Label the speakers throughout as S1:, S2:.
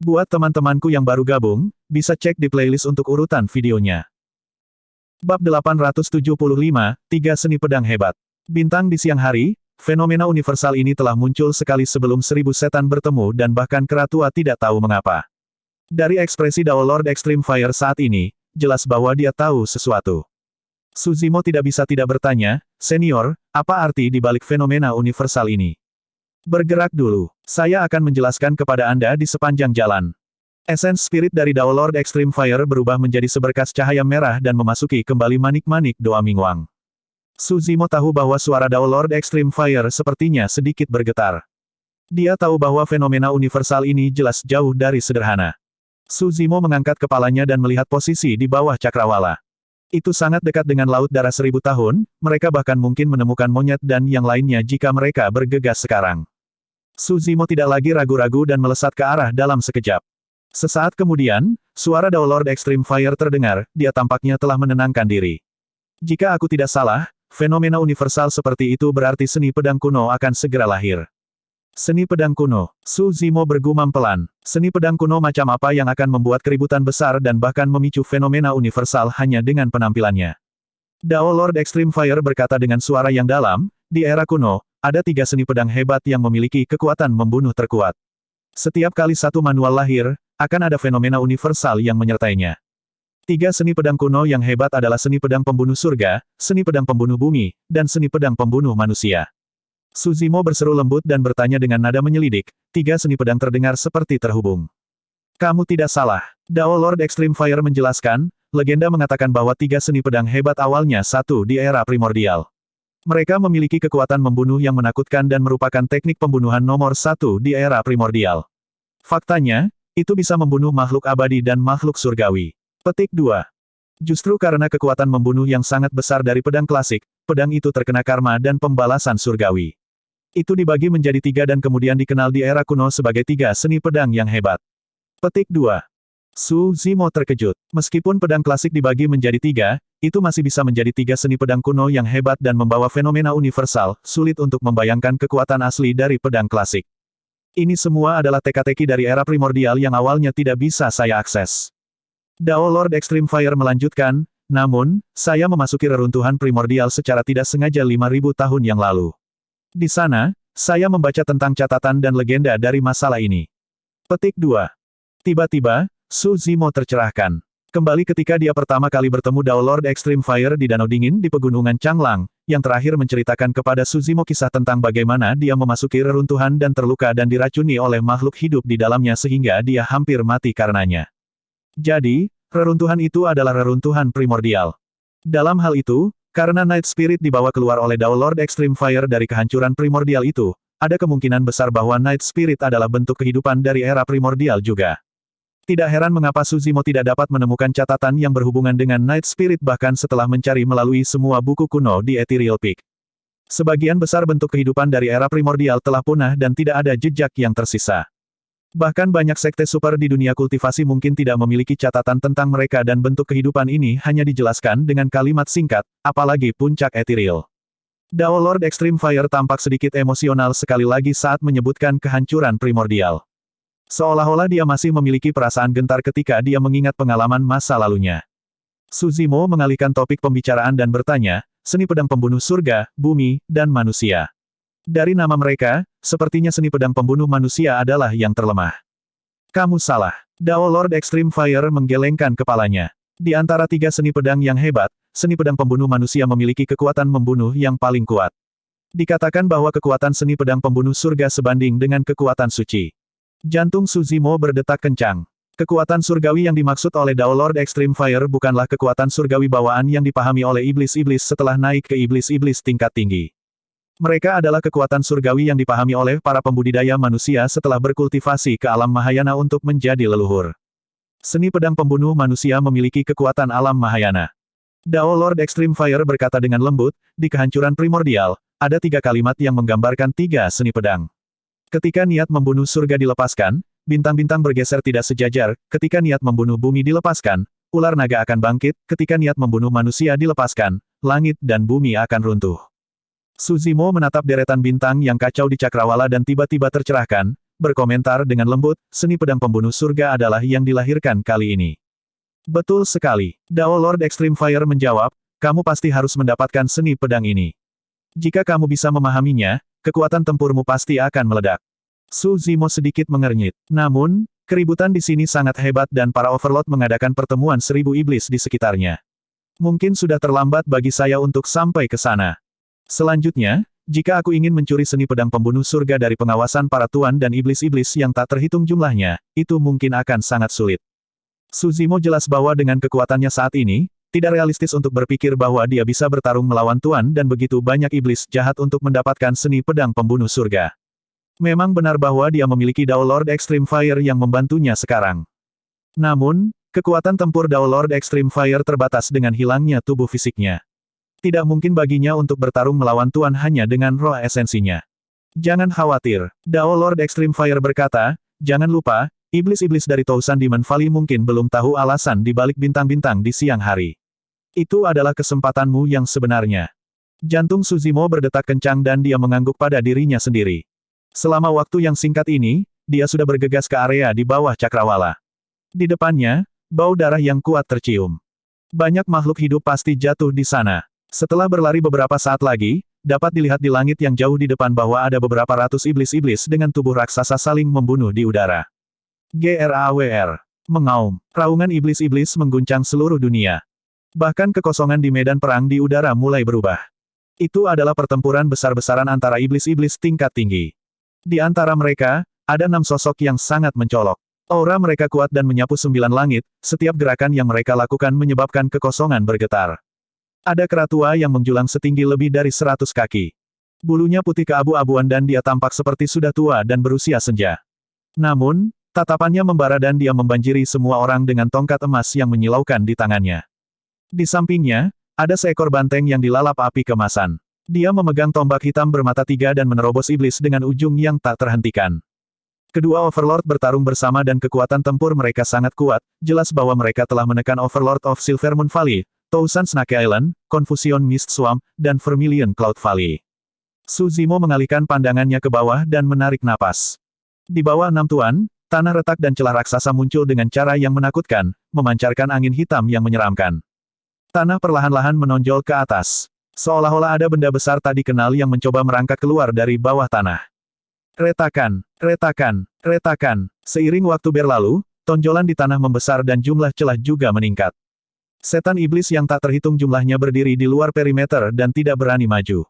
S1: Buat teman-temanku yang baru gabung, bisa cek di playlist untuk urutan videonya. Bab 875, Tiga Seni Pedang Hebat. Bintang di siang hari, fenomena universal ini telah muncul sekali sebelum 1000 setan bertemu dan bahkan Keratua tidak tahu mengapa. Dari ekspresi Dao Lord Extreme Fire saat ini, jelas bahwa dia tahu sesuatu. Suzimo tidak bisa tidak bertanya, "Senior, apa arti di balik fenomena universal ini?" "Bergerak dulu. Saya akan menjelaskan kepada Anda di sepanjang jalan." Essence spirit dari Dao Lord Extreme Fire berubah menjadi seberkas cahaya merah dan memasuki kembali manik-manik Doa Mingwang. Suzimo tahu bahwa suara Dao Lord Extreme Fire sepertinya sedikit bergetar. Dia tahu bahwa fenomena universal ini jelas jauh dari sederhana. Suzimo mengangkat kepalanya dan melihat posisi di bawah cakrawala. Itu sangat dekat dengan Laut Darah 1000 tahun, mereka bahkan mungkin menemukan monyet dan yang lainnya jika mereka bergegas sekarang. Suzimo tidak lagi ragu-ragu dan melesat ke arah dalam sekejap. Sesaat kemudian, suara Dao Lord Extreme Fire terdengar, dia tampaknya telah menenangkan diri. "Jika aku tidak salah, fenomena universal seperti itu berarti seni pedang kuno akan segera lahir." Seni pedang kuno. Suzimo bergumam pelan. Seni pedang kuno macam apa yang akan membuat keributan besar dan bahkan memicu fenomena universal hanya dengan penampilannya. Dao Lord Extreme Fire berkata dengan suara yang dalam, "Di era kuno, ada tiga seni pedang hebat yang memiliki kekuatan membunuh terkuat. Setiap kali satu manual lahir, akan ada fenomena universal yang menyertainya. Tiga seni pedang kuno yang hebat adalah seni pedang pembunuh surga, seni pedang pembunuh bumi, dan seni pedang pembunuh manusia." Suzimo berseru lembut dan bertanya dengan nada menyelidik, tiga seni pedang terdengar seperti terhubung. "Kamu tidak salah." Dao Lord Extreme Fire menjelaskan, legenda mengatakan bahwa tiga seni pedang hebat awalnya satu di era primordial. Mereka memiliki kekuatan membunuh yang menakutkan dan merupakan teknik pembunuhan nomor satu di era primordial. Faktanya, itu bisa membunuh makhluk abadi dan makhluk surgawi. Petik 2. Justru karena kekuatan membunuh yang sangat besar dari pedang klasik, pedang itu terkena karma dan pembalasan surgawi. Itu dibagi menjadi tiga dan kemudian dikenal di era kuno sebagai tiga seni pedang yang hebat. Petik 2. Suzimo terkejut. Meskipun pedang klasik dibagi menjadi tiga, itu masih bisa menjadi tiga seni pedang kuno yang hebat dan membawa fenomena universal, sulit untuk membayangkan kekuatan asli dari pedang klasik. Ini semua adalah teka-teki dari era primordial yang awalnya tidak bisa saya akses. Dao Lord Extreme Fire melanjutkan, namun, saya memasuki reruntuhan primordial secara tidak sengaja 5000 tahun yang lalu. Di sana, saya membaca tentang catatan dan legenda dari masalah ini. Petik 2. Tiba-tiba, Suzimo tercerahkan. Kembali ketika dia pertama kali bertemu Dao Lord Extreme Fire di Danau Dingin di Pegunungan Changlang, yang terakhir menceritakan kepada Suzimo kisah tentang bagaimana dia memasuki reruntuhan dan terluka dan diracuni oleh makhluk hidup di dalamnya sehingga dia hampir mati karenanya. Jadi, reruntuhan itu adalah reruntuhan primordial. Dalam hal itu, karena Night Spirit dibawa keluar oleh Dao Lord Extreme Fire dari kehancuran primordial itu, ada kemungkinan besar bahwa Night Spirit adalah bentuk kehidupan dari era primordial juga. Tidak heran mengapa Suzimo tidak dapat menemukan catatan yang berhubungan dengan Night Spirit bahkan setelah mencari melalui semua buku kuno di Ethereal Peak. Sebagian besar bentuk kehidupan dari era primordial telah punah dan tidak ada jejak yang tersisa. Bahkan banyak sekte super di dunia kultivasi mungkin tidak memiliki catatan tentang mereka dan bentuk kehidupan ini hanya dijelaskan dengan kalimat singkat, apalagi puncak Ethereal. Dao Lord Extreme Fire tampak sedikit emosional sekali lagi saat menyebutkan kehancuran primordial. Seolah-olah dia masih memiliki perasaan gentar ketika dia mengingat pengalaman masa lalunya. Suzimo mengalihkan topik pembicaraan dan bertanya, seni pedang pembunuh surga, bumi, dan manusia. Dari nama mereka, sepertinya seni pedang pembunuh manusia adalah yang terlemah. Kamu salah. Dao Lord Extreme Fire menggelengkan kepalanya. Di antara tiga seni pedang yang hebat, seni pedang pembunuh manusia memiliki kekuatan membunuh yang paling kuat. Dikatakan bahwa kekuatan seni pedang pembunuh surga sebanding dengan kekuatan suci. Jantung Suzimo berdetak kencang. Kekuatan surgawi yang dimaksud oleh Dao Lord Extreme Fire bukanlah kekuatan surgawi bawaan yang dipahami oleh iblis-iblis setelah naik ke iblis-iblis tingkat tinggi. Mereka adalah kekuatan surgawi yang dipahami oleh para pembudidaya manusia setelah berkultivasi ke alam Mahayana untuk menjadi leluhur. Seni pedang pembunuh manusia memiliki kekuatan alam Mahayana. Dao Lord Extreme Fire berkata dengan lembut, di kehancuran primordial, ada tiga kalimat yang menggambarkan tiga seni pedang. Ketika niat membunuh surga dilepaskan, bintang-bintang bergeser tidak sejajar, ketika niat membunuh bumi dilepaskan, ular naga akan bangkit, ketika niat membunuh manusia dilepaskan, langit dan bumi akan runtuh. Suzimo menatap deretan bintang yang kacau di cakrawala dan tiba-tiba tercerahkan, berkomentar dengan lembut, seni pedang pembunuh surga adalah yang dilahirkan kali ini. Betul sekali. Dao Lord Extreme Fire menjawab, kamu pasti harus mendapatkan seni pedang ini. Jika kamu bisa memahaminya, kekuatan tempurmu pasti akan meledak. Su Zimo sedikit mengernyit. Namun, keributan di sini sangat hebat dan para Overlord mengadakan pertemuan 1000 iblis di sekitarnya. Mungkin sudah terlambat bagi saya untuk sampai ke sana. Selanjutnya, jika aku ingin mencuri seni pedang pembunuh surga dari pengawasan para tuan dan iblis-iblis yang tak terhitung jumlahnya, itu mungkin akan sangat sulit. Su Zimo jelas bahwa dengan kekuatannya saat ini, tidak realistis untuk berpikir bahwa dia bisa bertarung melawan tuan dan begitu banyak iblis jahat untuk mendapatkan seni pedang pembunuh surga. Memang benar bahwa dia memiliki Dao Lord Extreme Fire yang membantunya sekarang. Namun, kekuatan tempur Dao Lord Extreme Fire terbatas dengan hilangnya tubuh fisiknya. Tidak mungkin baginya untuk bertarung melawan tuan hanya dengan roh esensinya. Jangan khawatir, Dao Lord Extreme Fire berkata, jangan lupa, iblis-iblis dari Tousan Demon Valley mungkin belum tahu alasan di balik bintang-bintang di siang hari. Itu adalah kesempatanmu yang sebenarnya. Jantung Su Zimo berdetak kencang dan dia mengangguk pada dirinya sendiri. Selama waktu yang singkat ini, dia sudah bergegas ke area di bawah cakrawala. Di depannya, bau darah yang kuat tercium. Banyak makhluk hidup pasti jatuh di sana. Setelah berlari beberapa saat lagi, dapat dilihat di langit yang jauh di depan bahwa ada beberapa ratus iblis-iblis dengan tubuh raksasa saling membunuh di udara. GRAWR. Mengaum. Raungan iblis-iblis mengguncang seluruh dunia. Bahkan kekosongan di medan perang di udara mulai berubah. Itu adalah pertempuran besar-besaran antara iblis-iblis tingkat tinggi. Di antara mereka, ada 6 sosok yang sangat mencolok. Aura mereka kuat dan menyapu 9 langit, setiap gerakan yang mereka lakukan menyebabkan kekosongan bergetar. Ada keratua yang menjulang setinggi lebih dari 100 kaki. Bulunya putih keabu-abuan dan dia tampak seperti sudah tua dan berusia senja. Namun, tatapannya membara dan dia membanjiri semua orang dengan tongkat emas yang menyilaukan di tangannya. Di sampingnya, ada seekor banteng yang dilalap api kemasan. Dia memegang tombak hitam bermata 3 dan menerobos iblis dengan ujung yang tak terhentikan. Kedua Overlord bertarung bersama dan kekuatan tempur mereka sangat kuat, jelas bahwa mereka telah menekan Overlord of Silvermoon Valley, Tousan Snake Island, Confusion Mist Swamp, dan Vermilion Cloud Valley. Su Zimo mengalihkan pandangannya ke bawah dan menarik napas. Di bawah 6 tuan, tanah retak dan celah raksasa muncul dengan cara yang menakutkan, memancarkan angin hitam yang menyeramkan. Tanah perlahan-lahan menonjol ke atas. Seolah-olah ada benda besar tak dikenal yang mencoba merangkak keluar dari bawah tanah. Retakan, retakan, retakan. Seiring waktu berlalu, tonjolan di tanah membesar dan jumlah celah juga meningkat. Setan iblis yang tak terhitung jumlahnya berdiri di luar perimeter dan tidak berani maju.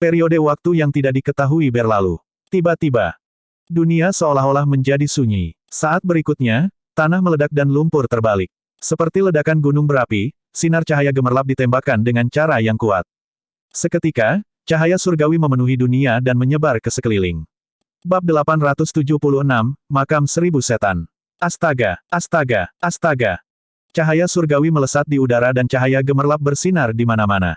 S1: Periode waktu yang tidak diketahui berlalu. Tiba-tiba, dunia seolah-olah menjadi sunyi. Saat berikutnya, tanah meledak dan lumpur terbalik. Seperti ledakan gunung berapi, sinar cahaya gemerlap ditembakkan dengan cara yang kuat. Seketika, cahaya surgawi memenuhi dunia dan menyebar ke sekeliling. Bab 876, Makam 1000 Setan. Astaga, astaga, astaga. Cahaya surgawi melesat di udara dan cahaya gemerlap bersinar di mana-mana.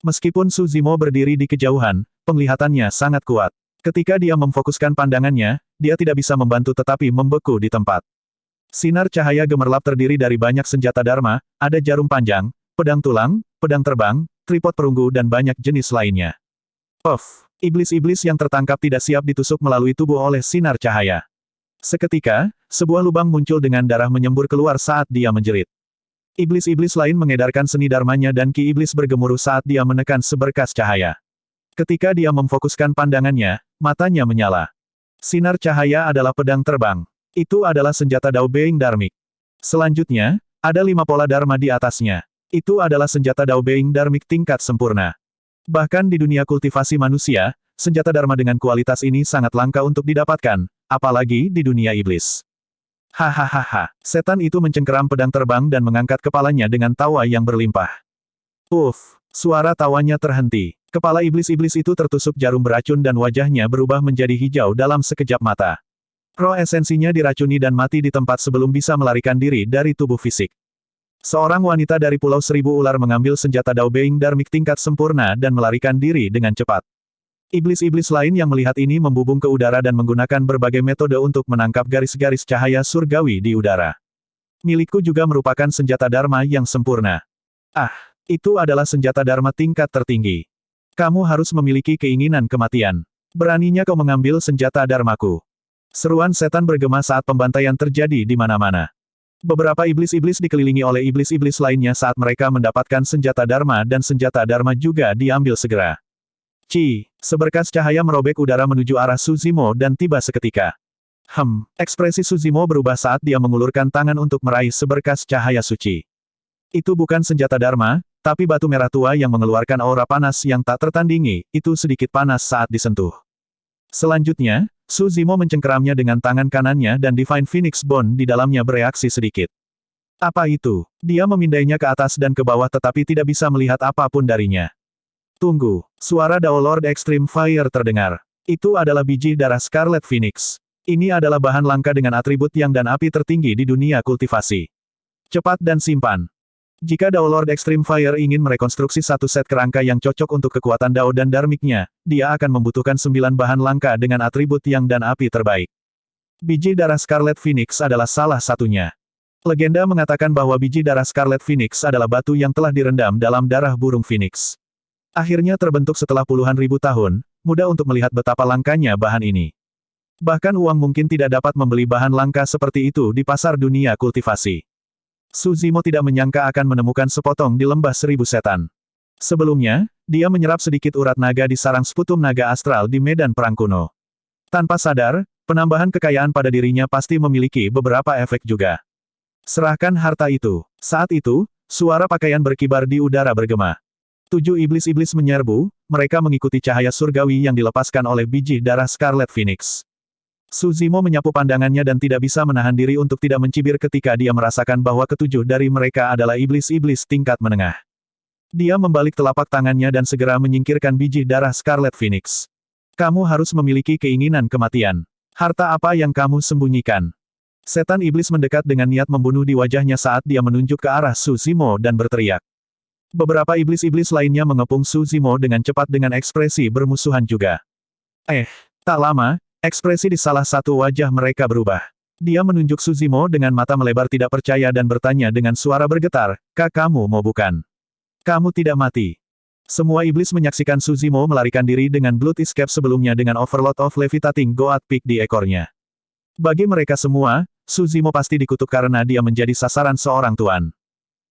S1: Meskipun Su Zimo berdiri di kejauhan, penglihatannya sangat kuat. Ketika dia memfokuskan pandangannya, dia tidak bisa membantu tetapi membeku di tempat. Sinar cahaya gemerlap terdiri dari banyak senjata Dharma, ada jarum panjang, pedang tulang, pedang terbang, tripod perunggu dan banyak jenis lainnya. Puff! Iblis-iblis yang tertangkap tidak siap ditusuk melalui tubuh oleh sinar cahaya. Seketika, sebuah lubang muncul dengan darah menyembur keluar saat dia menjerit. Iblis-iblis lain mengedarkan seni dharmanya dan ki iblis bergemuruh saat dia menekan seberkas cahaya. Ketika dia memfokuskan pandangannya, matanya menyala. Sinar cahaya adalah pedang terbang. Itu adalah senjata Dao Being Dharmic. Selanjutnya, ada 5 pola Dharma di atasnya. Itu adalah senjata Dao Being Dharmic tingkat sempurna. Bahkan di dunia kultivasi manusia, senjata Dharma dengan kualitas ini sangat langka untuk didapatkan, apalagi di dunia iblis. Hahaha, setan itu mencengkeram pedang terbang dan mengangkat kepalanya dengan tawa yang berlimpah. Uff, suara tawanya terhenti. Kepala iblis-iblis itu tertusuk jarum beracun dan wajahnya berubah menjadi hijau dalam sekejap mata. Roh esensinya diracuni dan mati di tempat sebelum bisa melarikan diri dari tubuh fisik. Seorang wanita dari Pulau Seribu Ular mengambil senjata Dao Being Dharmic tingkat sempurna dan melarikan diri dengan cepat. Iblis-iblis lain yang melihat ini membubung ke udara dan menggunakan berbagai metode untuk menangkap garis-garis cahaya surgawi di udara. Milikku juga merupakan senjata Dharma yang sempurna. Ah, itu adalah senjata Dharma tingkat tertinggi. Kamu harus memiliki keinginan kematian. Beraninya kau mengambil senjata Dharmaku. Seruan setan bergema saat pembantaian terjadi di mana-mana. Beberapa iblis-iblis dikelilingi oleh iblis-iblis lainnya saat mereka mendapatkan senjata Dharma dan senjata Dharma juga diambil segera. Seberkas cahaya merobek udara menuju arah Suzimo dan tiba seketika. Ekspresi Suzimo berubah saat dia mengulurkan tangan untuk meraih seberkas cahaya suci. Itu bukan senjata Dharma, tapi batu merah tua yang mengeluarkan aura panas yang tak tertandingi, itu sedikit panas saat disentuh. Selanjutnya, Suzimo mencengkeramnya dengan tangan kanannya dan Divine Phoenix Bone di dalamnya bereaksi sedikit. Apa itu? Dia memindainya ke atas dan ke bawah tetapi tidak bisa melihat apapun darinya. Tunggu, suara Dao Lord Extreme Fire terdengar. Itu adalah biji darah Scarlet Phoenix. Ini adalah bahan langka dengan atribut yang dan api tertinggi di dunia kultivasi. Cepat dan simpan. Jika Dao Lord Extreme Fire ingin merekonstruksi satu set kerangka yang cocok untuk kekuatan Dao dan Dharmiknya, dia akan membutuhkan 9 bahan langka dengan atribut yang dan api terbaik. Biji darah Scarlet Phoenix adalah salah satunya. Legenda mengatakan bahwa biji darah Scarlet Phoenix adalah batu yang telah direndam dalam darah burung Phoenix. Akhirnya terbentuk setelah puluhan ribu tahun, mudah untuk melihat betapa langkanya bahan ini. Bahkan uang mungkin tidak dapat membeli bahan langka seperti itu di pasar dunia kultivasi. Suzimo tidak menyangka akan menemukan sepotong di lembah seribu setan. Sebelumnya, dia menyerap sedikit urat naga di sarang sputum naga astral di medan perang kuno. Tanpa sadar, penambahan kekayaan pada dirinya pasti memiliki beberapa efek juga. Serahkan harta itu. Saat itu, suara pakaian berkibar di udara bergema. 7 iblis-iblis menyerbu, mereka mengikuti cahaya surgawi yang dilepaskan oleh biji darah Scarlet Phoenix. Suzimo menyapu pandangannya dan tidak bisa menahan diri untuk tidak mencibir ketika dia merasakan bahwa ketujuh dari mereka adalah iblis-iblis tingkat menengah. Dia membalik telapak tangannya dan segera menyingkirkan biji darah Scarlet Phoenix. Kamu harus memiliki keinginan kematian. Harta apa yang kamu sembunyikan? Setan iblis mendekat dengan niat membunuh di wajahnya saat dia menunjuk ke arah Suzimo dan berteriak. Beberapa iblis-iblis lainnya mengepung Suzimo dengan cepat dengan ekspresi bermusuhan juga. Tak lama, ekspresi di salah satu wajah mereka berubah. Dia menunjuk Suzimo dengan mata melebar tidak percaya dan bertanya dengan suara bergetar, kamu mau bukan? Kamu tidak mati. Semua iblis menyaksikan Suzimo melarikan diri dengan Blood Escape sebelumnya dengan Overload of Levitating Goat Peak di ekornya. Bagi mereka semua, Suzimo pasti dikutuk karena dia menjadi sasaran seorang tuan.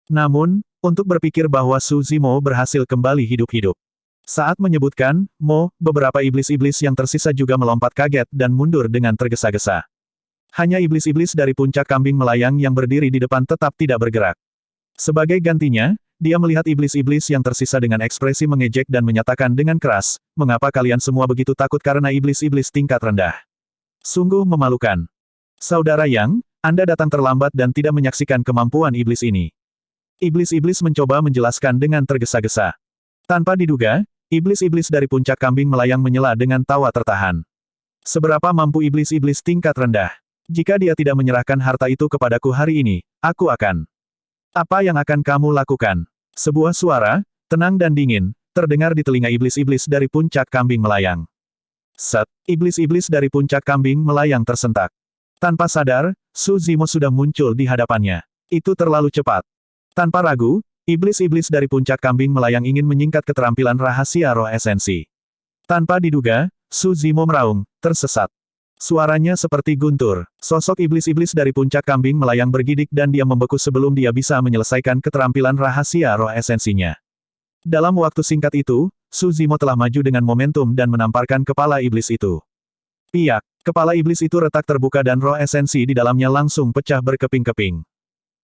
S1: Namun, untuk berpikir bahwa Suzimo berhasil kembali hidup-hidup. Saat menyebutkan, beberapa iblis-iblis yang tersisa juga melompat kaget dan mundur dengan tergesa-gesa. Hanya iblis-iblis dari puncak kambing melayang yang berdiri di depan tetap tidak bergerak. Sebagai gantinya, dia melihat iblis-iblis yang tersisa dengan ekspresi mengejek dan menyatakan dengan keras, mengapa kalian semua begitu takut karena iblis-iblis tingkat rendah? Sungguh memalukan. Saudara Yang, Anda datang terlambat dan tidak menyaksikan kemampuan iblis ini. Iblis-iblis mencoba menjelaskan dengan tergesa-gesa. Tanpa diduga, iblis-iblis dari puncak kambing melayang menyela dengan tawa tertahan. Seberapa mampu iblis-iblis tingkat rendah? Jika dia tidak menyerahkan harta itu kepadaku hari ini, aku akan. Apa yang akan kamu lakukan? Sebuah suara, tenang dan dingin, terdengar di telinga iblis-iblis dari puncak kambing melayang. Iblis-iblis dari puncak kambing melayang tersentak. Tanpa sadar, Suzimo sudah muncul di hadapannya. Itu terlalu cepat. Tanpa ragu, iblis-iblis dari puncak kambing melayang ingin menyingkat keterampilan rahasia roh esensi. Tanpa diduga, Suzimo meraung, tersesat. Suaranya seperti guntur. Sosok iblis-iblis dari puncak kambing melayang bergidik dan dia membeku sebelum dia bisa menyelesaikan keterampilan rahasia roh esensinya. Dalam waktu singkat itu, Suzimo telah maju dengan momentum dan menamparkan kepala iblis itu. Piak, kepala iblis itu retak terbuka dan roh esensi di dalamnya langsung pecah berkeping-keping.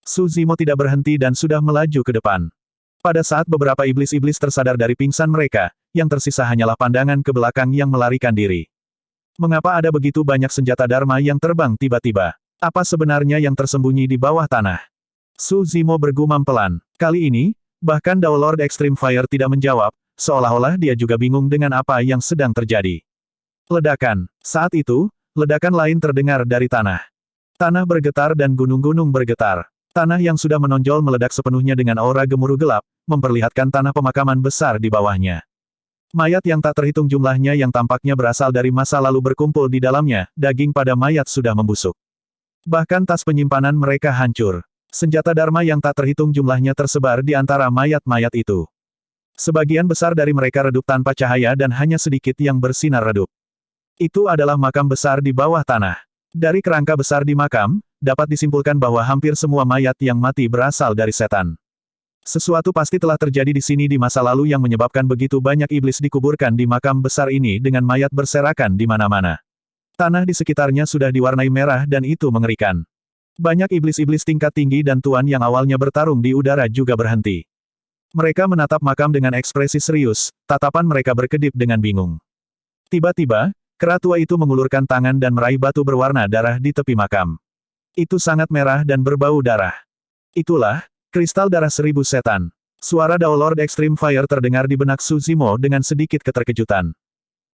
S1: Suzimo tidak berhenti dan sudah melaju ke depan. Pada saat beberapa iblis-iblis tersadar dari pingsan mereka, yang tersisa hanyalah pandangan ke belakang yang melarikan diri. Mengapa ada begitu banyak senjata Dharma yang terbang tiba-tiba? Apa sebenarnya yang tersembunyi di bawah tanah? Suzimo bergumam pelan. Kali ini, bahkan Dao Lord Extreme Fire tidak menjawab, seolah-olah dia juga bingung dengan apa yang sedang terjadi. Ledakan. Saat itu, ledakan lain terdengar dari tanah. Tanah bergetar dan gunung-gunung bergetar. Tanah yang sudah menonjol meledak sepenuhnya dengan aura gemuruh gelap, memperlihatkan tanah pemakaman besar di bawahnya. Mayat yang tak terhitung jumlahnya yang tampaknya berasal dari masa lalu berkumpul di dalamnya, daging pada mayat sudah membusuk. Bahkan tas penyimpanan mereka hancur. Senjata Dharma yang tak terhitung jumlahnya tersebar di antara mayat-mayat itu. Sebagian besar dari mereka redup tanpa cahaya dan hanya sedikit yang bersinar redup. Itu adalah makam besar di bawah tanah. Dari kerangka besar di makam, dapat disimpulkan bahwa hampir semua mayat yang mati berasal dari setan. Sesuatu pasti telah terjadi di sini di masa lalu yang menyebabkan begitu banyak iblis dikuburkan di makam besar ini dengan mayat berserakan di mana-mana. Tanah di sekitarnya sudah diwarnai merah dan itu mengerikan. Banyak iblis-iblis tingkat tinggi dan tuan yang awalnya bertarung di udara juga berhenti. Mereka menatap makam dengan ekspresi serius, tatapan mereka berkedip dengan bingung. Tiba-tiba, kera tua itu mengulurkan tangan dan meraih batu berwarna darah di tepi makam. Itu sangat merah dan berbau darah. Itulah, kristal darah 1000 setan. Suara Dao Lord Extreme Fire terdengar di benak Su Zimo dengan sedikit keterkejutan.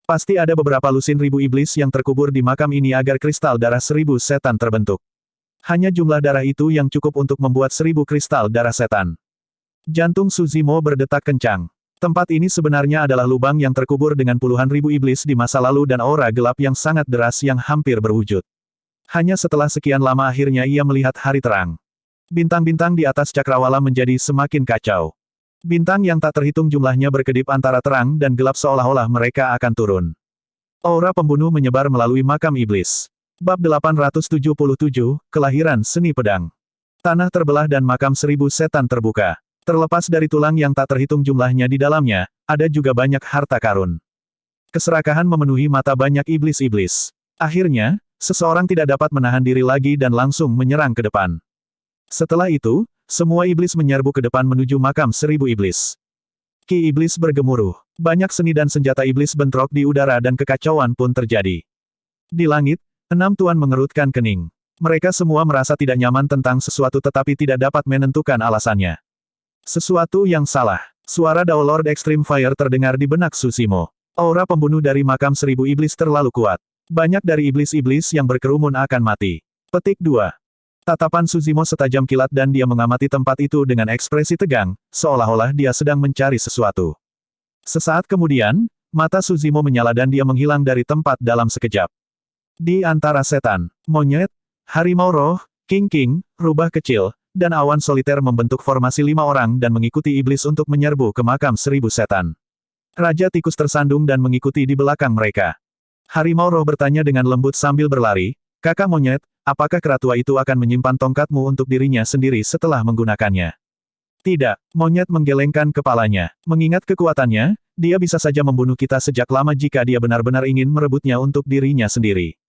S1: Pasti ada beberapa lusin ribu iblis yang terkubur di makam ini agar kristal darah 1000 setan terbentuk. Hanya jumlah darah itu yang cukup untuk membuat 1000 kristal darah setan. Jantung Su Zimo berdetak kencang. Tempat ini sebenarnya adalah lubang yang terkubur dengan puluhan ribu iblis di masa lalu dan aura gelap yang sangat deras yang hampir berwujud. Hanya setelah sekian lama akhirnya ia melihat hari terang. Bintang-bintang di atas cakrawala menjadi semakin kacau. Bintang yang tak terhitung jumlahnya berkedip antara terang dan gelap seolah-olah mereka akan turun. Aura pembunuh menyebar melalui makam iblis. Bab 877, Kelahiran Seni Pedang. Tanah terbelah dan makam 1000 setan terbuka. Terlepas dari tulang yang tak terhitung jumlahnya di dalamnya, ada juga banyak harta karun. Keserakahan memenuhi mata banyak iblis-iblis. Akhirnya, seseorang tidak dapat menahan diri lagi dan langsung menyerang ke depan. Setelah itu, semua iblis menyerbu ke depan menuju makam 1000 iblis. Ki iblis bergemuruh. Banyak seni dan senjata iblis bentrok di udara dan kekacauan pun terjadi. Di langit, 6 tuan mengerutkan kening. Mereka semua merasa tidak nyaman tentang sesuatu tetapi tidak dapat menentukan alasannya. Sesuatu yang salah. Suara Dao Lord Extreme Fire terdengar di benak Su Zimo. Aura pembunuh dari makam 1000 iblis terlalu kuat. Banyak dari iblis-iblis yang berkerumun akan mati. Petik 2. Tatapan Su Zimo setajam kilat dan dia mengamati tempat itu dengan ekspresi tegang, seolah-olah dia sedang mencari sesuatu. Sesaat kemudian, mata Su Zimo menyala dan dia menghilang dari tempat dalam sekejap. Di antara setan, monyet, harimau roh, king-king, rubah kecil, dan awan soliter membentuk formasi 5 orang dan mengikuti iblis untuk menyerbu ke makam 1000 setan. Raja tikus tersandung dan mengikuti di belakang mereka. Harimau roh bertanya dengan lembut sambil berlari, "Kakak monyet, apakah kera tua itu akan menyimpan tongkatmu untuk dirinya sendiri setelah menggunakannya?" Tidak, monyet menggelengkan kepalanya. Mengingat kekuatannya, dia bisa saja membunuh kita sejak lama jika dia benar-benar ingin merebutnya untuk dirinya sendiri.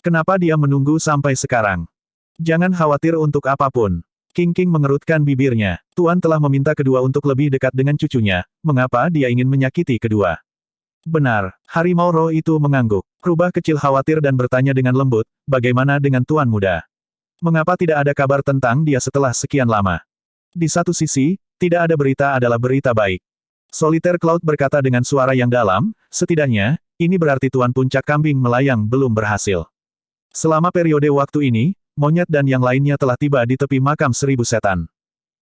S1: Kenapa dia menunggu sampai sekarang? Jangan khawatir untuk apapun. King-king mengerutkan bibirnya. Tuan telah meminta kedua untuk lebih dekat dengan cucunya, mengapa dia ingin menyakiti kedua? Benar, harimau roh itu mengangguk. Rubah kecil khawatir dan bertanya dengan lembut, bagaimana dengan tuan muda? Mengapa tidak ada kabar tentang dia setelah sekian lama? Di satu sisi, tidak ada berita adalah berita baik. Solitaire Cloud berkata dengan suara yang dalam, setidaknya, ini berarti tuan puncak kambing melayang belum berhasil. Selama periode waktu ini, monyet dan yang lainnya telah tiba di tepi makam 1000 setan.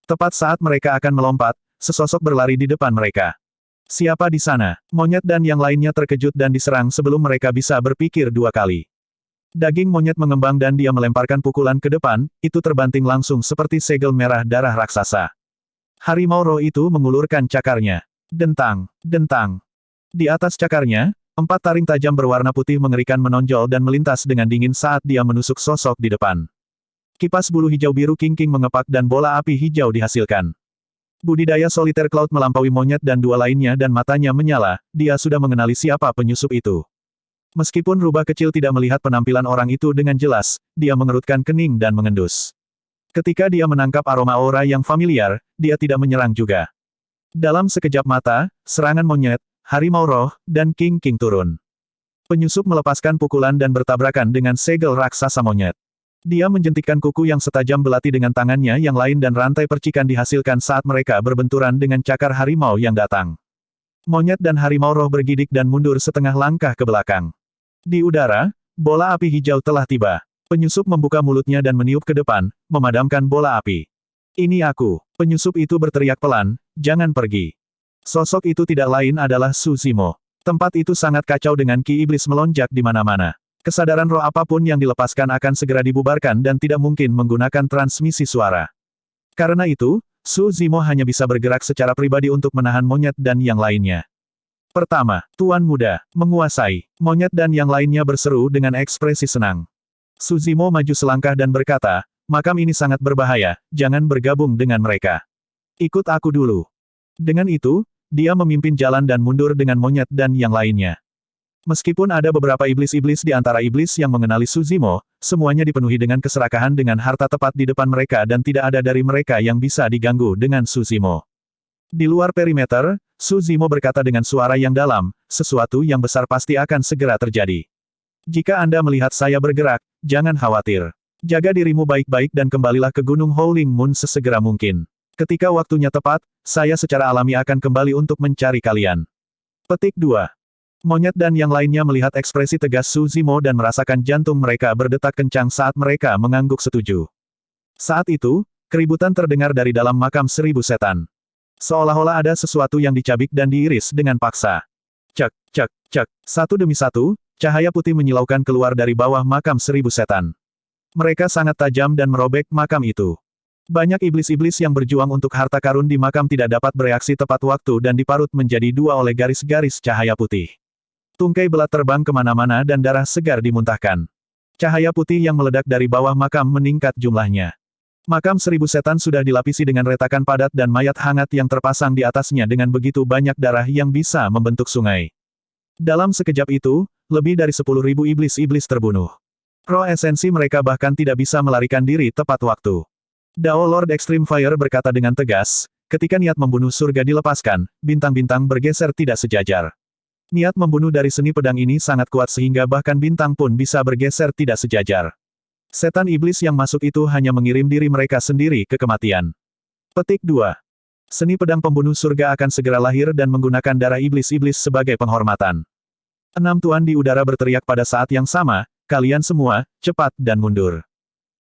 S1: Tepat saat mereka akan melompat, sesosok berlari di depan mereka. Siapa di sana? Monyet dan yang lainnya terkejut dan diserang sebelum mereka bisa berpikir dua kali. Daging monyet mengembang dan dia melemparkan pukulan ke depan, itu terbanting langsung seperti segel merah darah raksasa. Harimau roh itu mengulurkan cakarnya. Dentang, dentang. Di atas cakarnya, 4 taring tajam berwarna putih mengerikan menonjol dan melintas dengan dingin saat dia menusuk sosok di depan. Kipas bulu hijau biru king-king mengepak dan bola api hijau dihasilkan. Budidaya Solitaire Cloud melampaui monyet dan dua lainnya dan matanya menyala, dia sudah mengenali siapa penyusup itu. Meskipun rubah kecil tidak melihat penampilan orang itu dengan jelas, dia mengerutkan kening dan mengendus. Ketika dia menangkap aroma aura yang familiar, dia tidak menyerang juga. Dalam sekejap mata, serangan monyet, harimau roh, dan king-king turun. Penyusup melepaskan pukulan dan bertabrakan dengan segel raksasa monyet. Dia menjentikkan kuku yang setajam belati dengan tangannya yang lain dan rantai percikan dihasilkan saat mereka berbenturan dengan cakar harimau yang datang. Monyet dan harimau roh bergidik dan mundur setengah langkah ke belakang. Di udara, bola api hijau telah tiba. Penyusup membuka mulutnya dan meniup ke depan, memadamkan bola api. "Ini aku." Penyusup itu berteriak pelan, "Jangan pergi." Sosok itu tidak lain adalah Su Zimo. Tempat itu sangat kacau dengan ki iblis melonjak di mana-mana. Kesadaran roh apapun yang dilepaskan akan segera dibubarkan dan tidak mungkin menggunakan transmisi suara. Karena itu, Su Zimo hanya bisa bergerak secara pribadi untuk menahan monyet dan yang lainnya. Pertama, Tuan Muda, menguasai. Monyet dan yang lainnya berseru dengan ekspresi senang. Suzimo maju selangkah dan berkata, makam ini sangat berbahaya, jangan bergabung dengan mereka. Ikut aku dulu. Dengan itu, dia memimpin jalan dan mundur dengan monyet dan yang lainnya. Meskipun ada beberapa iblis-iblis di antara iblis yang mengenali Suzimo, semuanya dipenuhi dengan keserakahan dengan harta tepat di depan mereka dan tidak ada dari mereka yang bisa diganggu dengan Suzimo. Di luar perimeter, Suzimo berkata dengan suara yang dalam, sesuatu yang besar pasti akan segera terjadi. Jika Anda melihat saya bergerak, jangan khawatir. Jaga dirimu baik-baik dan kembalilah ke Gunung Howling Moon sesegera mungkin. Ketika waktunya tepat, saya secara alami akan kembali untuk mencari kalian. Petik 2. Monyet dan yang lainnya melihat ekspresi tegas Suzimo dan merasakan jantung mereka berdetak kencang saat mereka mengangguk setuju. Saat itu, keributan terdengar dari dalam makam 1000 setan. Seolah-olah ada sesuatu yang dicabik dan diiris dengan paksa. Cek, cek, cek. Satu demi satu, cahaya putih menyilaukan keluar dari bawah makam 1000 setan. Mereka sangat tajam dan merobek makam itu. Banyak iblis-iblis yang berjuang untuk harta karun di makam tidak dapat bereaksi tepat waktu dan diparut menjadi dua oleh garis-garis cahaya putih. Tungkai belat terbang kemana-mana dan darah segar dimuntahkan. Cahaya putih yang meledak dari bawah makam meningkat jumlahnya. Makam 1000 setan sudah dilapisi dengan retakan padat dan mayat hangat yang terpasang di atasnya dengan begitu banyak darah yang bisa membentuk sungai. Dalam sekejap itu, lebih dari 10.000 iblis-iblis terbunuh. Roh esensi mereka bahkan tidak bisa melarikan diri tepat waktu. Dao Lord Extreme Fire berkata dengan tegas, ketika niat membunuh surga dilepaskan, bintang-bintang bergeser tidak sejajar. Niat membunuh dari seni pedang ini sangat kuat sehingga bahkan bintang pun bisa bergeser tidak sejajar. Setan iblis yang masuk itu hanya mengirim diri mereka sendiri ke kematian. Petik 2. Seni pedang pembunuh surga akan segera lahir dan menggunakan darah iblis-iblis sebagai penghormatan. 6 tuan di udara berteriak pada saat yang sama, kalian semua, cepat dan mundur.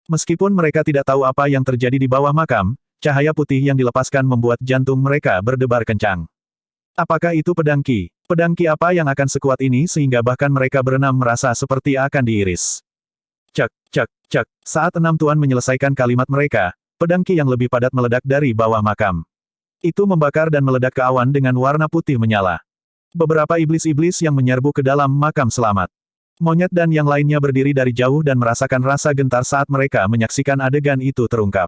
S1: Meskipun mereka tidak tahu apa yang terjadi di bawah makam, cahaya putih yang dilepaskan membuat jantung mereka berdebar kencang. Apakah itu pedang Ki? Pedang Ki apa yang akan sekuat ini sehingga bahkan mereka berenam merasa seperti akan diiris? Cek, cek, cek. Saat 6 tuan menyelesaikan kalimat mereka, pedang Ki yang lebih padat meledak dari bawah makam. Itu membakar dan meledak ke awan dengan warna putih menyala. Beberapa iblis-iblis yang menyerbu ke dalam makam selamat. Monyet dan yang lainnya berdiri dari jauh dan merasakan rasa gentar saat mereka menyaksikan adegan itu terungkap.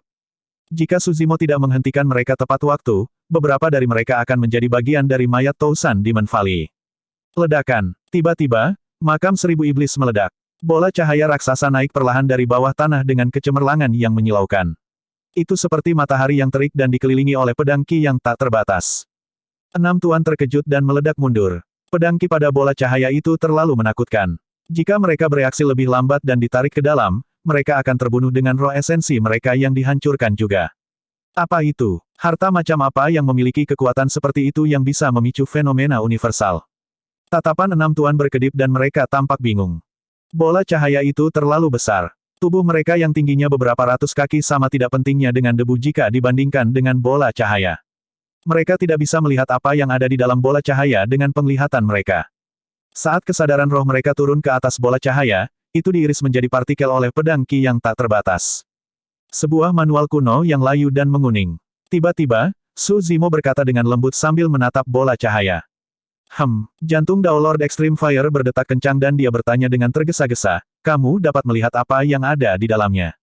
S1: Jika Suzimo tidak menghentikan mereka tepat waktu, beberapa dari mereka akan menjadi bagian dari mayat Tousan Demon Valley. Ledakan. Tiba-tiba, makam 1000 iblis meledak. Bola cahaya raksasa naik perlahan dari bawah tanah dengan kecemerlangan yang menyilaukan. Itu seperti matahari yang terik dan dikelilingi oleh pedang Ki yang tak terbatas. 6 tuan terkejut dan meledak mundur. Pedang Ki pada bola cahaya itu terlalu menakutkan. Jika mereka bereaksi lebih lambat dan ditarik ke dalam, mereka akan terbunuh dengan roh esensi mereka yang dihancurkan juga. Apa itu? Harta macam apa yang memiliki kekuatan seperti itu yang bisa memicu fenomena universal? Tatapan 6 tuan berkedip dan mereka tampak bingung. Bola cahaya itu terlalu besar. Tubuh mereka yang tingginya beberapa ratus kaki sama tidak pentingnya dengan debu jika dibandingkan dengan bola cahaya. Mereka tidak bisa melihat apa yang ada di dalam bola cahaya dengan penglihatan mereka. Saat kesadaran roh mereka turun ke atas bola cahaya, itu diiris menjadi partikel oleh pedang Ki yang tak terbatas. Sebuah manual kuno yang layu dan menguning. Tiba-tiba, Suzimo berkata dengan lembut sambil menatap bola cahaya. Jantung Dao Lord Extreme Fire berdetak kencang dan dia bertanya dengan tergesa-gesa, kamu dapat melihat apa yang ada di dalamnya.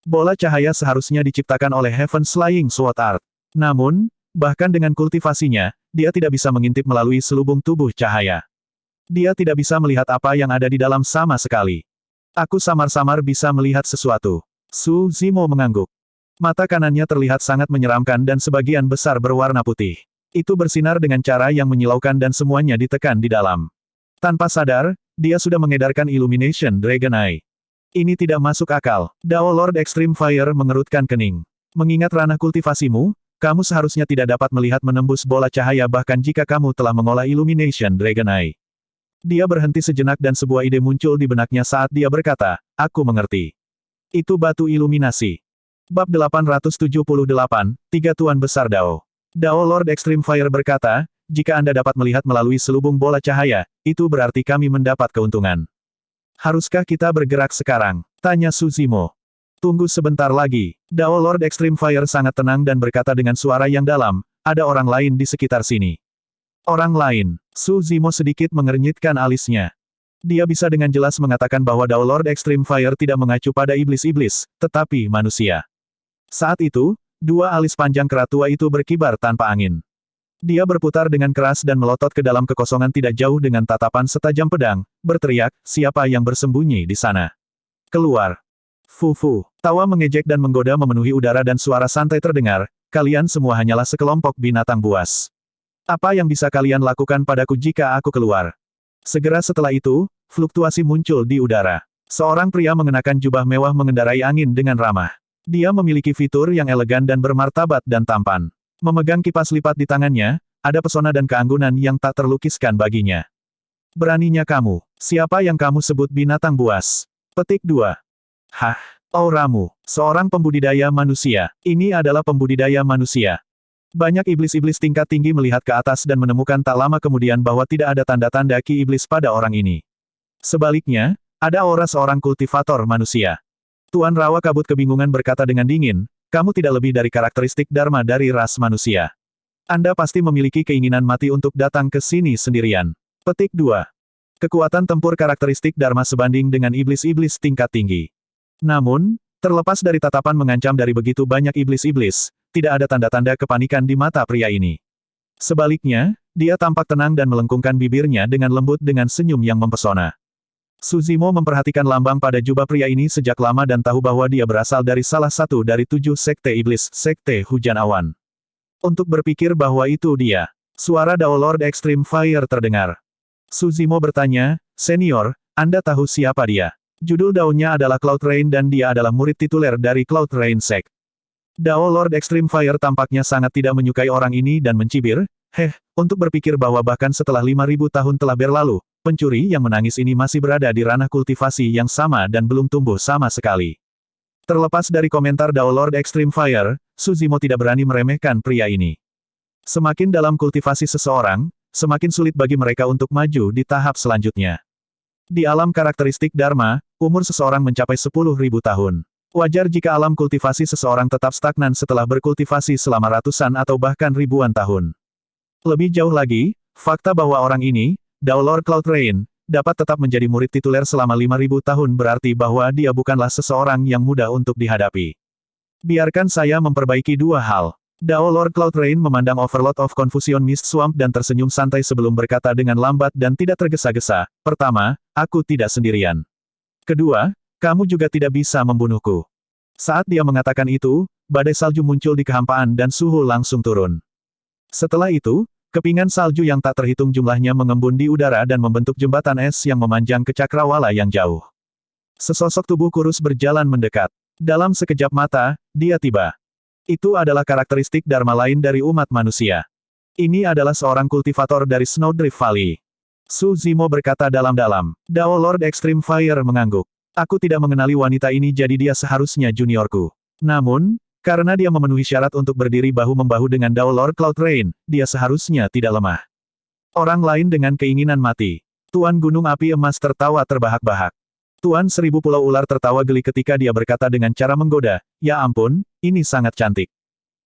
S1: Bola cahaya seharusnya diciptakan oleh Heaven's Flying Sword Art. Namun, bahkan dengan kultivasinya, dia tidak bisa mengintip melalui selubung tubuh cahaya. Dia tidak bisa melihat apa yang ada di dalam sama sekali. Aku samar-samar bisa melihat sesuatu. Suzimo mengangguk. Mata kanannya terlihat sangat menyeramkan dan sebagian besar berwarna putih. Itu bersinar dengan cara yang menyilaukan dan semuanya ditekan di dalam. Tanpa sadar, dia sudah mengedarkan Illumination Dragon Eye. Ini tidak masuk akal. Dao Lord Extreme Fire mengerutkan kening. Mengingat ranah kultivasimu, kamu seharusnya tidak dapat melihat menembus bola cahaya bahkan jika kamu telah mengolah Illumination Dragon Eye. Dia berhenti sejenak dan sebuah ide muncul di benaknya saat dia berkata, aku mengerti. Itu batu iluminasi. Bab 878, Tiga Tuan Besar Dao. Dao Lord Extreme Fire berkata, jika Anda dapat melihat melalui selubung bola cahaya, itu berarti kami mendapat keuntungan. Haruskah kita bergerak sekarang? Tanya Suzimo. Tunggu sebentar lagi. Dao Lord Extreme Fire sangat tenang dan berkata dengan suara yang dalam, ada orang lain di sekitar sini. Orang lain. Su Zimo sedikit mengernyitkan alisnya. Dia bisa dengan jelas mengatakan bahwa Dao Lord Extreme Fire tidak mengacu pada iblis-iblis, tetapi manusia. Saat itu, dua alis panjang kera tua itu berkibar tanpa angin. Dia berputar dengan keras dan melotot ke dalam kekosongan tidak jauh dengan tatapan setajam pedang, berteriak, siapa yang bersembunyi di sana? Keluar. Fufu. Tawa mengejek dan menggoda memenuhi udara dan suara santai terdengar, kalian semua hanyalah sekelompok binatang buas. Apa yang bisa kalian lakukan padaku jika aku keluar? Segera setelah itu, fluktuasi muncul di udara. Seorang pria mengenakan jubah mewah mengendarai angin dengan ramah. Dia memiliki fitur yang elegan dan bermartabat dan tampan. Memegang kipas lipat di tangannya, ada pesona dan keanggunan yang tak terlukiskan baginya. Beraninya kamu, siapa yang kamu sebut binatang buas? Petik 2. Hah, auramu, seorang pembudidaya manusia. Ini adalah pembudidaya manusia. Banyak iblis-iblis tingkat tinggi melihat ke atas dan menemukan tak lama kemudian bahwa tidak ada tanda-tanda ki iblis pada orang ini. Sebaliknya, ada aura seorang kultivator manusia. Tuan Rawa Kabut kebingungan berkata dengan dingin, kamu tidak lebih dari karakteristik Dharma dari ras manusia. Anda pasti memiliki keinginan mati untuk datang ke sini sendirian. Petik 2. Kekuatan tempur karakteristik Dharma sebanding dengan iblis-iblis tingkat tinggi. Namun, terlepas dari tatapan mengancam dari begitu banyak iblis-iblis, tidak ada tanda-tanda kepanikan di mata pria ini. Sebaliknya, dia tampak tenang dan melengkungkan bibirnya dengan lembut dengan senyum yang mempesona. Su Zimo memperhatikan lambang pada jubah pria ini sejak lama dan tahu bahwa dia berasal dari salah satu dari 7 sekte iblis, sekte hujan awan. Untuk berpikir bahwa itu dia, suara Dao Lord Extreme Fire terdengar. Su Zimo bertanya, Senior, Anda tahu siapa dia? Judul daunnya adalah Cloud Rain dan dia adalah murid tituler dari Cloud Rain Sect. Dao Lord Extreme Fire tampaknya sangat tidak menyukai orang ini dan mencibir, untuk berpikir bahwa bahkan setelah 5.000 tahun telah berlalu, pencuri yang menangis ini masih berada di ranah kultivasi yang sama dan belum tumbuh sama sekali. Terlepas dari komentar Dao Lord Extreme Fire, Su Zimo tidak berani meremehkan pria ini. Semakin dalam kultivasi seseorang, semakin sulit bagi mereka untuk maju di tahap selanjutnya. Di alam karakteristik Dharma, umur seseorang mencapai 10.000 tahun. Wajar jika alam kultivasi seseorang tetap stagnan setelah berkultivasi selama ratusan atau bahkan ribuan tahun. Lebih jauh lagi, fakta bahwa orang ini, Dao Lord Cloud Rain, dapat tetap menjadi murid tituler selama 5.000 tahun berarti bahwa dia bukanlah seseorang yang mudah untuk dihadapi. Biarkan saya memperbaiki dua hal. Dao Lord Cloud Rain memandang Overlord of Confusion Mist Swamp dan tersenyum santai sebelum berkata dengan lambat dan tidak tergesa-gesa, pertama, aku tidak sendirian. Kedua, kamu juga tidak bisa membunuhku. Saat dia mengatakan itu, badai salju muncul di kehampaan dan suhu langsung turun. Setelah itu, kepingan salju yang tak terhitung jumlahnya mengembun di udara dan membentuk jembatan es yang memanjang ke cakrawala yang jauh. Sesosok tubuh kurus berjalan mendekat. Dalam sekejap mata, dia tiba. Itu adalah karakteristik Dharma lain dari umat manusia. Ini adalah seorang kultivator dari Snowdrift Valley. Su Zimo berkata dalam-dalam. Dao Lord Extreme Fire mengangguk. Aku tidak mengenali wanita ini jadi dia seharusnya juniorku. Namun, karena dia memenuhi syarat untuk berdiri bahu-membahu dengan Dao Lord Cloud Rain, dia seharusnya tidak lemah. Orang lain dengan keinginan mati. Tuan Gunung Api Emas tertawa terbahak-bahak. Tuan Seribu Pulau Ular tertawa geli ketika dia berkata dengan cara menggoda, ya ampun, ini sangat cantik.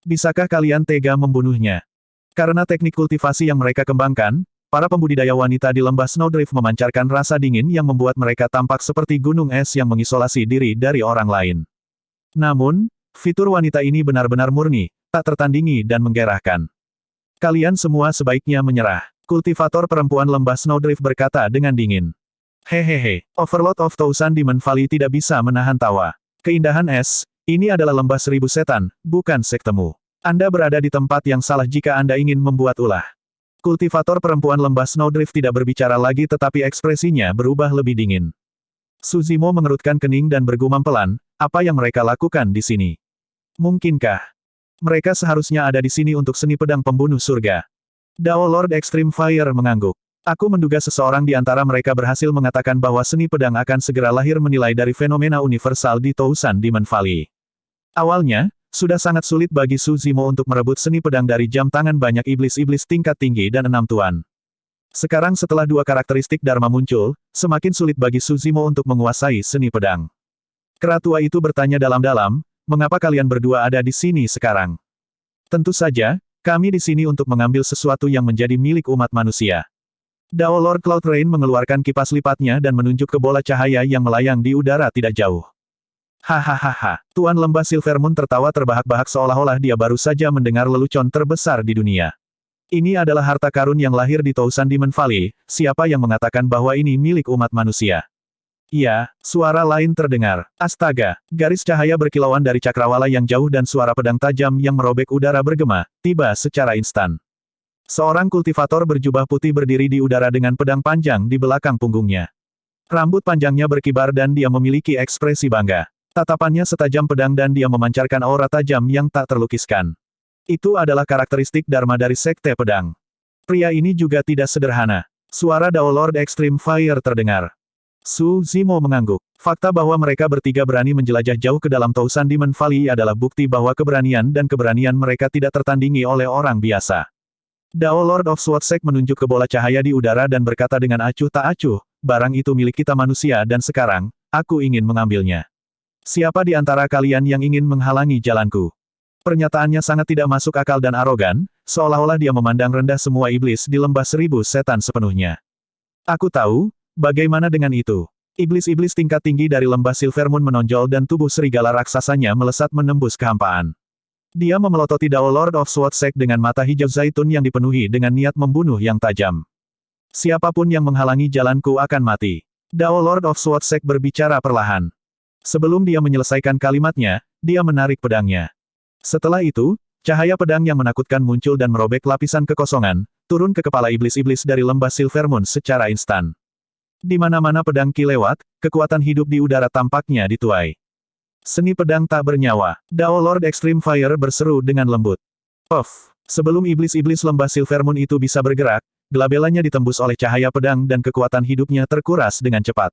S1: Bisakah kalian tega membunuhnya? Karena teknik kultivasi yang mereka kembangkan, para pembudidaya wanita di lembah Snowdrift memancarkan rasa dingin yang membuat mereka tampak seperti gunung es yang mengisolasi diri dari orang lain. Namun, fitur wanita ini benar-benar murni, tak tertandingi dan menggerahkan. Kalian semua sebaiknya menyerah. Kultivator perempuan lembah Snowdrift berkata dengan dingin. Hehehe, Overlord of Thousand Demon Valley tidak bisa menahan tawa. Keindahan es, ini adalah lembah 1000 setan, bukan sektemu. Anda berada di tempat yang salah jika Anda ingin membuat ulah. Kultivator perempuan lembah Snowdrift tidak berbicara lagi tetapi ekspresinya berubah lebih dingin. Su Zimo mengerutkan kening dan bergumam pelan, apa yang mereka lakukan di sini? Mungkinkah mereka seharusnya ada di sini untuk seni pedang pembunuh surga? Dao Lord Extreme Fire mengangguk. Aku menduga seseorang di antara mereka berhasil mengatakan bahwa seni pedang akan segera lahir menilai dari fenomena universal di Thousand Demon Valley. Awalnya, sudah sangat sulit bagi Su Zimo untuk merebut seni pedang dari jam tangan banyak iblis-iblis tingkat tinggi dan 6 tuan. Sekarang setelah dua karakteristik Dharma muncul, semakin sulit bagi Su Zimo untuk menguasai seni pedang. Kera tua itu bertanya dalam-dalam, mengapa kalian berdua ada di sini sekarang? Tentu saja, Kami di sini untuk mengambil sesuatu yang menjadi milik umat manusia. Dao Lord Cloud Rain mengeluarkan kipas lipatnya dan menunjuk ke bola cahaya yang melayang di udara tidak jauh. Hahaha. Tuan Lembah Silvermoon tertawa terbahak-bahak seolah-olah dia baru saja mendengar lelucon terbesar di dunia. Ini adalah harta karun yang lahir di Thousand Demon Valley, siapa yang mengatakan bahwa ini milik umat manusia? Ya, suara lain terdengar. Astaga, garis cahaya berkilauan dari cakrawala yang jauh dan suara pedang tajam yang merobek udara bergema, tiba secara instan. Seorang kultivator berjubah putih berdiri di udara dengan pedang panjang di belakang punggungnya. Rambut panjangnya berkibar dan dia memiliki ekspresi bangga. Tatapannya setajam pedang dan dia memancarkan aura tajam yang tak terlukiskan. Itu adalah karakteristik Dharma dari Sekte Pedang. Pria ini juga tidak sederhana. Suara Dao Lord Extreme Fire terdengar. Su Zimo mengangguk. Fakta bahwa mereka bertiga berani menjelajah jauh ke dalam Thousand Demon Valley adalah bukti bahwa keberanian dan keberanian mereka tidak tertandingi oleh orang biasa. Dao Lord of Swordsek menunjuk ke bola cahaya di udara dan berkata dengan acuh tak acuh, barang itu milik kita manusia dan sekarang, aku ingin mengambilnya. Siapa di antara kalian yang ingin menghalangi jalanku? Pernyataannya sangat tidak masuk akal dan arogan, seolah-olah dia memandang rendah semua iblis di lembah 1000 setan sepenuhnya. Aku tahu. Bagaimana dengan itu? Iblis-iblis tingkat tinggi dari lembah Silvermoon menonjol dan tubuh serigala raksasanya melesat menembus kehampaan. Dia memelototi Dao Lord of Swordsek dengan mata hijau zaitun yang dipenuhi dengan niat membunuh yang tajam. Siapapun yang menghalangi jalanku akan mati. Dao Lord of Swordsek berbicara perlahan. Sebelum dia menyelesaikan kalimatnya, dia menarik pedangnya. Setelah itu, cahaya pedang yang menakutkan muncul dan merobek lapisan kekosongan, turun ke kepala iblis-iblis dari lembah Silvermoon secara instan. Di mana-mana pedang Ki lewat, kekuatan hidup di udara tampaknya dituai. Seni pedang tak bernyawa. Dao Lord Extreme Fire berseru dengan lembut. Puff! Sebelum iblis-iblis lembah Silvermoon itu bisa bergerak, gelabelanya ditembus oleh cahaya pedang dan kekuatan hidupnya terkuras dengan cepat.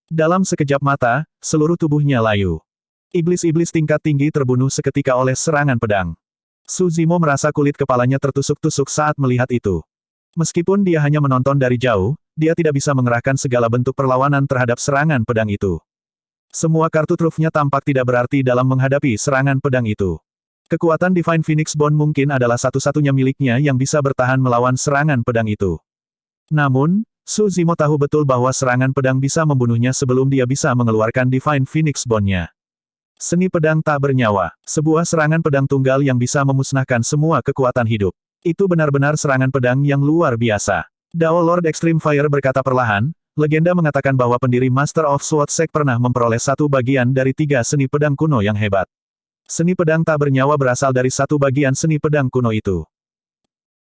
S1: Dalam sekejap mata, seluruh tubuhnya layu. Iblis-iblis tingkat tinggi terbunuh seketika oleh serangan pedang. Su Zimo merasa kulit kepalanya tertusuk-tusuk saat melihat itu. Meskipun dia hanya menonton dari jauh, dia tidak bisa mengerahkan segala bentuk perlawanan terhadap serangan pedang itu. Semua kartu trufnya tampak tidak berarti dalam menghadapi serangan pedang itu. Kekuatan Divine Phoenix Bone mungkin adalah satu-satunya miliknya yang bisa bertahan melawan serangan pedang itu. Namun, Su Zimo tahu betul bahwa serangan pedang bisa membunuhnya sebelum dia bisa mengeluarkan Divine Phoenix Bone-nya. Seni pedang tak bernyawa, sebuah serangan pedang tunggal yang bisa memusnahkan semua kekuatan hidup. Itu benar-benar serangan pedang yang luar biasa. Dao Lord Extreme Fire berkata perlahan, legenda mengatakan bahwa pendiri Master of Swordsek pernah memperoleh satu bagian dari 3 seni pedang kuno yang hebat. Seni pedang tak bernyawa berasal dari satu bagian seni pedang kuno itu.